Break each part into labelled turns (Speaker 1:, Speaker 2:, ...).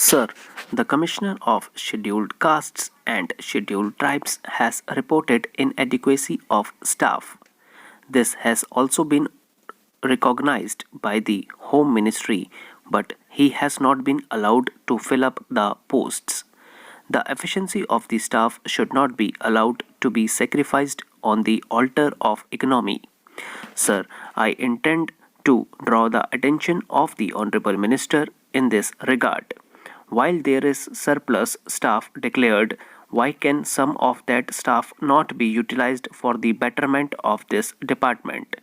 Speaker 1: Sir, the Commissioner of Scheduled Castes and Scheduled Tribes has reported inadequacy of staff. This has also been recognized by the Home Ministry, but he has not been allowed to fill up the posts. The efficiency of the staff should not be allowed to be sacrificed on the altar of economy. Sir, I intend to draw the attention of the Honorable Minister in this regard. While there is surplus staff declared, why can some of that staff not be utilized for the betterment of this department?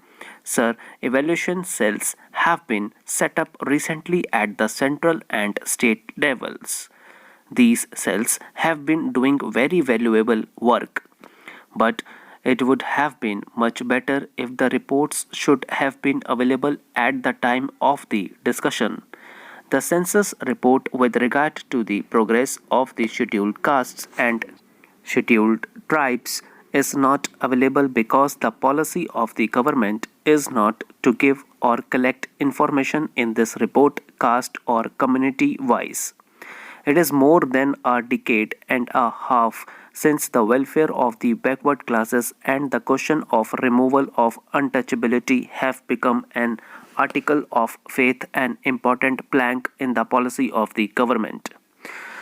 Speaker 1: Sir, evaluation cells have been set up recently at the central and state levels. These cells have been doing very valuable work, but it would have been much better if the reports should have been available at the time of the discussion. The census report with regard to the progress of the scheduled castes and scheduled tribes is not available because the policy of the government is not to give or collect information in this report caste or community wise. It is more than a decade and a half since the welfare of the backward classes and the question of removal of untouchability have become an article of faith and important plank in the policy of the government.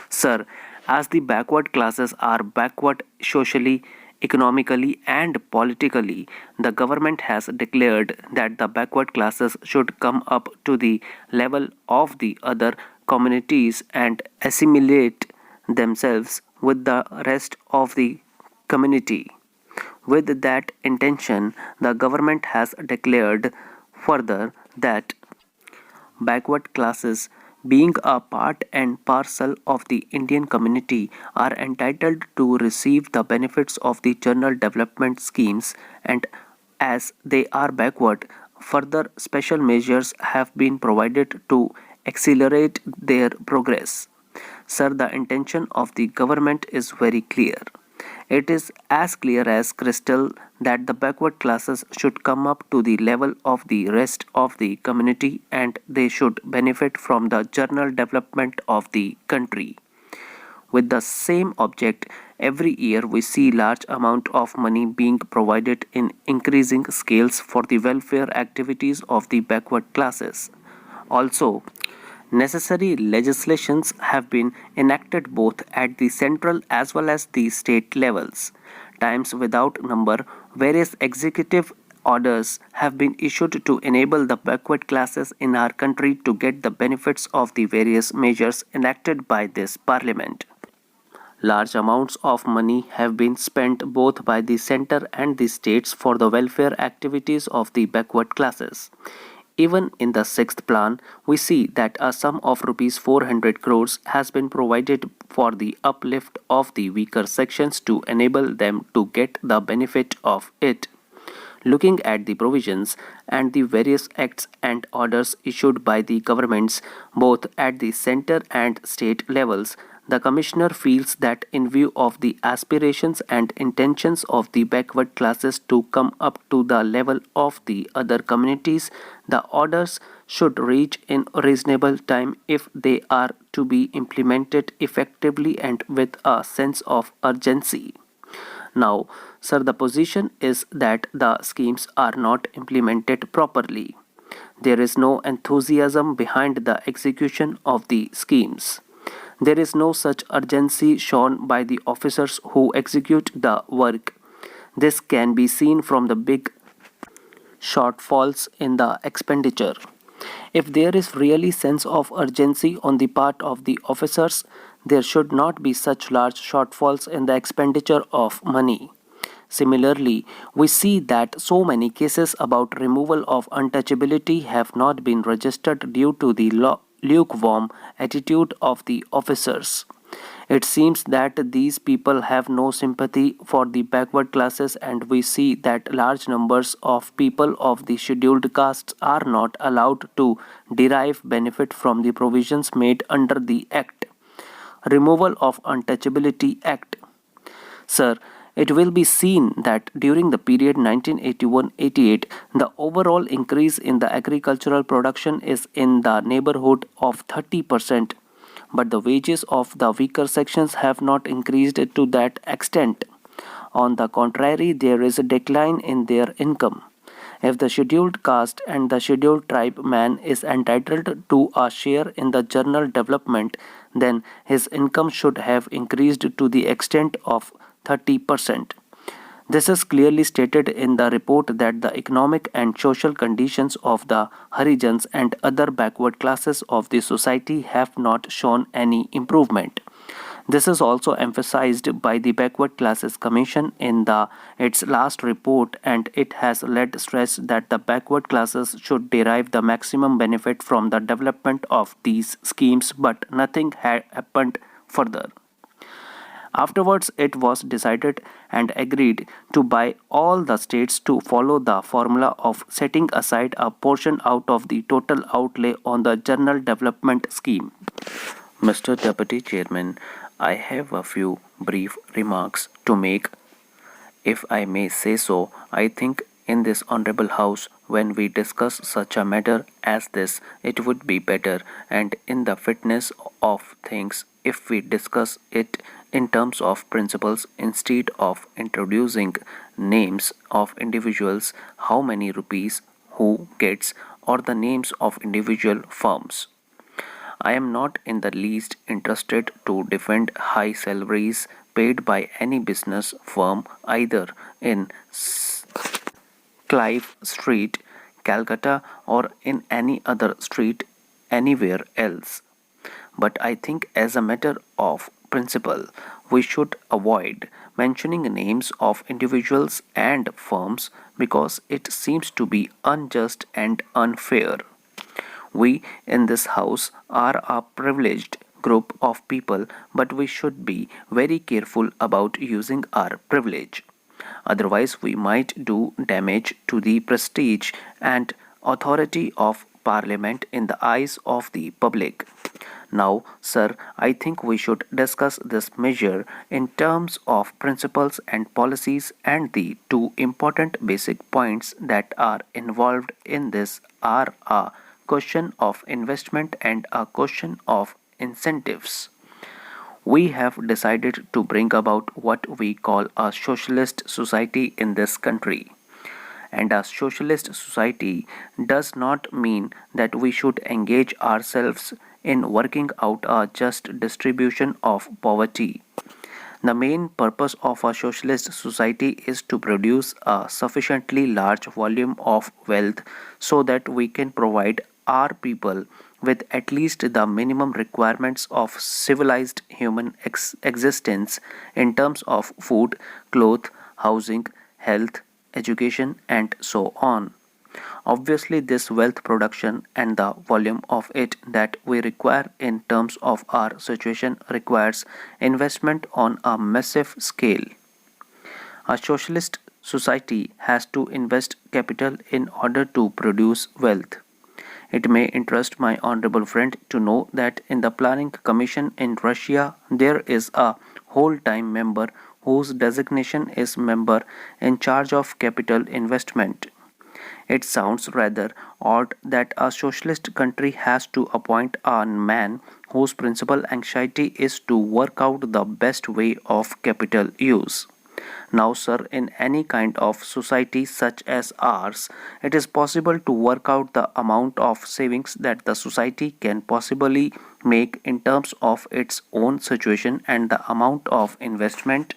Speaker 1: Sir, as the backward classes are backward socially, economically, and politically, the government has declared that the backward classes should come up to the level of the other communities and assimilate themselves with the rest of the community. With that intention, the government has declared further that backward classes, being a part and parcel of the Indian community, are entitled to receive the benefits of the general development schemes, and as they are backward, further special measures have been provided to accelerate their progress. Sir, the intention of the government is very clear. It is as clear as crystal that the backward classes should come up to the level of the rest of the community and they should benefit from the general development of the country. With the same object, every year we see large amount of money being provided in increasing scales for the welfare activities of the backward classes. Also, necessary legislations have been enacted both at the central as well as the state levels. Times without number, various executive orders have been issued to enable the backward classes in our country to get the benefits of the various measures enacted by this parliament. Large amounts of money have been spent both by the center and the states for the welfare activities of the backward classes. Even in the sixth plan, we see that a sum of rupees 400 crores has been provided for the uplift of the weaker sections to enable them to get the benefit of it. Looking at the provisions and the various acts and orders issued by the governments both at the center and state levels, the Commissioner feels that in view of the aspirations and intentions of the backward classes to come up to the level of the other communities, the orders should reach in reasonable time if they are to be implemented effectively and with a sense of urgency. Now, sir, the position is that the schemes are not implemented properly. There is no enthusiasm behind the execution of the schemes. There is no such urgency shown by the officers who execute the work. This can be seen from the big shortfalls in the expenditure. If there is really sense of urgency on the part of the officers, there should not be such large shortfalls in the expenditure of money. Similarly, we see that so many cases about removal of untouchability have not been registered due to the lukewarm attitude of the officers. It seems that these people have no sympathy for the backward classes, and we see that large numbers of people of the scheduled castes are not allowed to derive benefit from the provisions made under the Act. Removal of Untouchability Act. Sir, it will be seen that during the period 1981-88, the overall increase in the agricultural production is in the neighborhood of 30%, but the wages of the weaker sections have not increased to that extent. On the contrary, there is a decline in their income. If the scheduled caste and the scheduled tribe man is entitled to a share in the general development, then his income should have increased to the extent of 30%. This is clearly stated in the report that the economic and social conditions of the Harijans and other backward classes of the society have not shown any improvement. This is also emphasized by the Backward Classes Commission in its last report, and it has laid stress that the backward classes should derive the maximum benefit from the development of these schemes, but nothing had happened further. Afterwards, it was decided and agreed to by all the states to follow the formula of setting aside a portion out of the total outlay on the general development scheme. Mr. Deputy Chairman, I have a few brief remarks to make. If I may say so, I think in this honorable house, when we discuss such a matter as this, it would be better and in the fitness of things if we discuss it in terms of principles instead of introducing names of individuals, how many rupees, who gets, or the names of individual firms. I am not in the least interested to defend high salaries paid by any business firm either in Clive Street, Calcutta, or in any other street anywhere else. But I think, as a matter of principle, we should avoid mentioning names of individuals and firms because it seems to be unjust and unfair. We in this house are a privileged group of people, but we should be very careful about using our privilege. Otherwise, we might do damage to the prestige and authority of Parliament in the eyes of the public. Now, sir, I think we should discuss this measure in terms of principles and policies, and the two important basic points that are involved in this are a question of investment and a question of incentives. We have decided to bring about what we call a socialist society in this country. And a socialist society does not mean that we should engage ourselves in working out a just distribution of poverty. The main purpose of a socialist society is to produce a sufficiently large volume of wealth so that we can provide our people with at least the minimum requirements of civilized human existence in terms of food, cloth, housing, health, education, and so on. Obviously, this wealth production and the volume of it that we require in terms of our situation requires investment on a massive scale. A socialist society has to invest capital in order to produce wealth. It may interest my honorable friend to know that in the Planning Commission in Russia there is a whole-time member whose designation is member in charge of capital investment. It sounds rather odd that a socialist country has to appoint a man whose principal anxiety is to work out the best way of capital use. Now, sir, in any kind of society such as ours, it is possible to work out the amount of savings that the society can possibly make in terms of its own situation and the amount of investment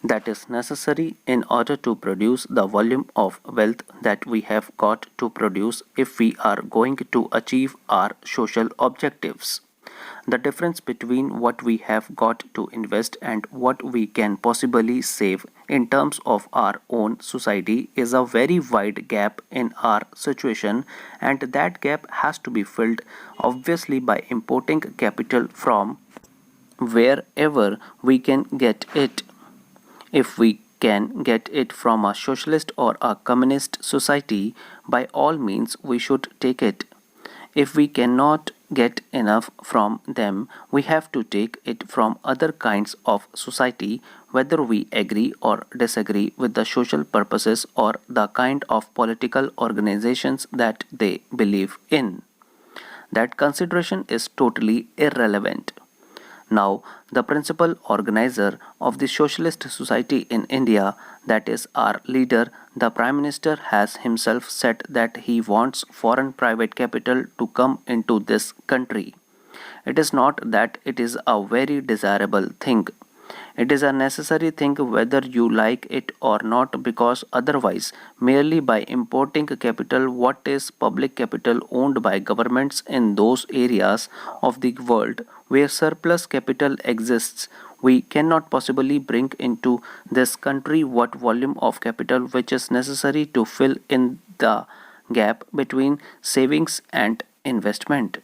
Speaker 1: that is necessary in order to produce the volume of wealth that we have got to produce if we are going to achieve our social objectives. The difference between what we have got to invest and what we can possibly save in terms of our own society is a very wide gap in our situation, and that gap has to be filled obviously by importing capital from wherever we can get it. If we can get it from a socialist or a communist society, by all means we should take it. If we cannot get enough from them, we have to take it from other kinds of society, whether we agree or disagree with the social purposes or the kind of political organizations that they believe in. that consideration is totally irrelevant. Now, the principal organizer of the Socialist Society in India, that is our leader, the Prime Minister, has himself said that he wants foreign private capital to come into this country. It is not that it is a very desirable thing. It is a necessary thing whether you like it or not, because otherwise, merely by importing capital, what is public capital owned by governments in those areas of the world where surplus capital exists, we cannot possibly bring into this country what volume of capital which is necessary to fill in the gap between savings and investment.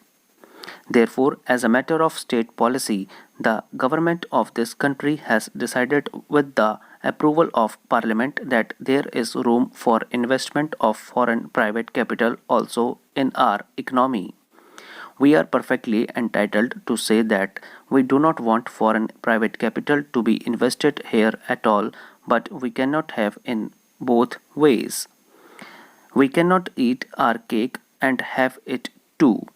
Speaker 1: Therefore, as a matter of state policy, the government of this country has decided with the approval of Parliament that there is room for investment of foreign private capital also in our economy. We are perfectly entitled to say that we do not want foreign private capital to be invested here at all, but we cannot have in both ways. We cannot eat our cake and have it too.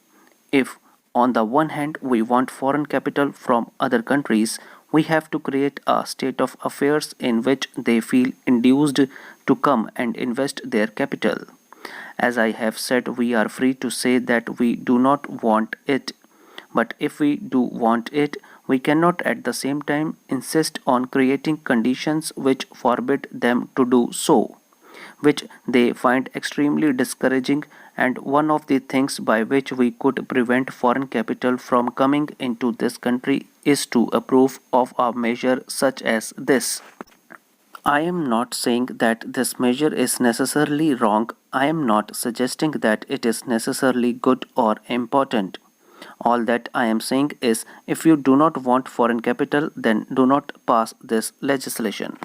Speaker 1: If, on the one hand, we want foreign capital from other countries, we have to create a state of affairs in which they feel induced to come and invest their capital. As I have said, we are free to say that we do not want it. But if we do want it, we cannot at the same time insist on creating conditions which forbid them to do so, which they find extremely discouraging, and one of the things by which we could prevent foreign capital from coming into this country is to approve of a measure such as this. I am not saying that this measure is necessarily wrong. I am not suggesting that it is necessarily good or important. All that I am saying is, if you do not want foreign capital, then do not pass this legislation.